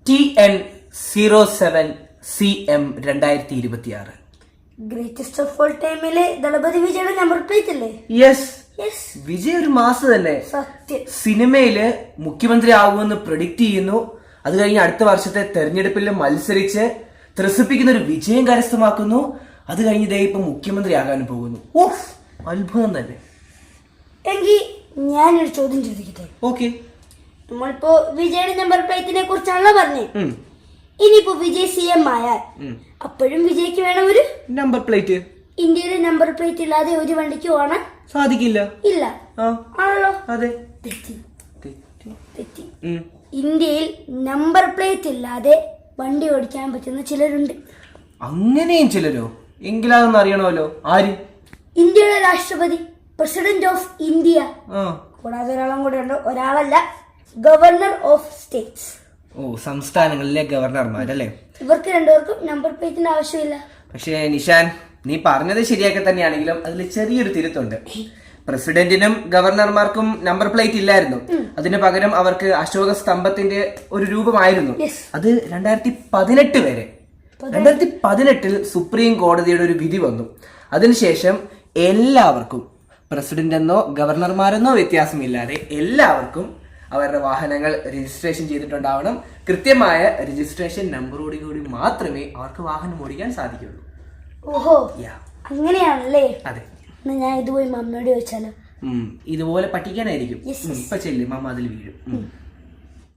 TN07CM 2026. Greatest of all ടൈമിലെ ദളപതി വിജയുടെ number plate അല്ലേ? യെസ്, വിജയ് ഒരു മാസ് തന്നെ. സത്യം. സിനിമയില് മുഖ്യമന്ത്രി ആകുമെന്ന് പ്രഡിക്റ്റ് ചെയ്യുന്നു. അത് കഴിഞ്ഞ് അടുത്ത വർഷത്തെ തെരഞ്ഞെടുപ്പിൽ മത്സരിച്ച് ത്രസിപ്പിക്കുന്ന ഒരു വിജയം കരസ്ഥമാക്കുന്നു. അത് കഴിഞ്ഞ് ഇതേ ഇപ്പൊ മുഖ്യമന്ത്രി ആകാനും പോകുന്നു. ഓഫ്, അത്ഭുതം തന്നെ. എങ്കിൽ ഞാനൊരു ചോദ്യം ചോദിക്കട്ടെ? ഓക്കെ. നമ്മളിപ്പോ വിജയുടെ നമ്പർ പ്ലേറ്റിനെ കുറിച്ചാണല്ലോ പറഞ്ഞേ. ഇനിയിപ്പോ വിജയ് CM ആയാൽ അപ്പോഴും വിജയ്ക്ക് വേണം ഒരു നമ്പർ പ്ലേറ്റ്. ഇന്ത്യയിലെ നമ്പർ പ്ലേറ്റ് ഇല്ലാതെ ഒരു വണ്ടിക്ക് ഓടാൻ സാധിക്കില്ല. ഇല്ല ആണല്ലോ. അതെ, തെറ്റി. ഇന്ത്യയിൽ നമ്പർ പ്ലേറ്റ് ഇല്ലാതെ വണ്ടി ഓടിക്കാൻ പറ്റുന്ന ചിലരുണ്ട്. അങ്ങനെയും ചിലരോ? എങ്കിലതൊന്നും അറിയണമല്ലോ. ആര്? ഇന്ത്യയുടെ രാഷ്ട്രപതി, പ്രസിഡന്റ് ഓഫ് ഇന്ത്യ. കൂടാതെ ഒരാളും കൂടെ ഉണ്ട്. ഒരാളല്ല, ഗവർണർ ഓഫ് സ്റ്റേറ്റ്സ്. ഓ, സംസ്ഥാനങ്ങളിലെ ഗവർണർമാരല്ലേ? ഇവർക്ക് രണ്ടുപേർക്കും നമ്പർ പ്ലേറ്റിന്റെ ആവശ്യമില്ല. പക്ഷേ നിഷാൻ, നീ പറഞ്ഞത് ശരിയൊക്കെ തന്നെയാണെങ്കിലും അതിൽ ചെറിയൊരു തിരുത്തുണ്ട്. പ്രസിഡന്റിനും ഗവർണർമാർക്കും നമ്പർ പ്ലേറ്റ് ഇല്ലായിരുന്നു. അതിന് പകരം അവർക്ക് അശോക സ്തംഭത്തിന്റെ ഒരു രൂപമായിരുന്നു. അത് 2018 വരെ. 2018 സുപ്രീം കോടതിയുടെ ഒരു വിധി വന്നു. അതിനുശേഷം എല്ലാവർക്കും, പ്രസിഡന്റ് എന്നോ ഗവർണർമാരെന്നോ വ്യത്യാസമില്ലാതെ എല്ലാവർക്കും അവരുടെ വാഹനങ്ങൾ രജിസ്ട്രേഷൻ ചെയ്തിട്ടുണ്ടാവണം. കൃത്യമായ രജിസ്ട്രേഷൻ നമ്പറോട് കൂടി മാത്രമേ അവർക്ക് വാഹനം ഓടിക്കാൻ സാധിക്കുള്ളൂ. ഓഹോ, അങ്ങനെയാണല്ലേ? അതെ. ഞാൻ ഇതുപോയി മമ്മിയോട് ചോദിച്ചാലോ? ഇതുപോലെ പഠിക്കാനായിരിക്കും. ഇപ്പൊ ചെല്ലും, മമ്മ അതിൽ വീഴും.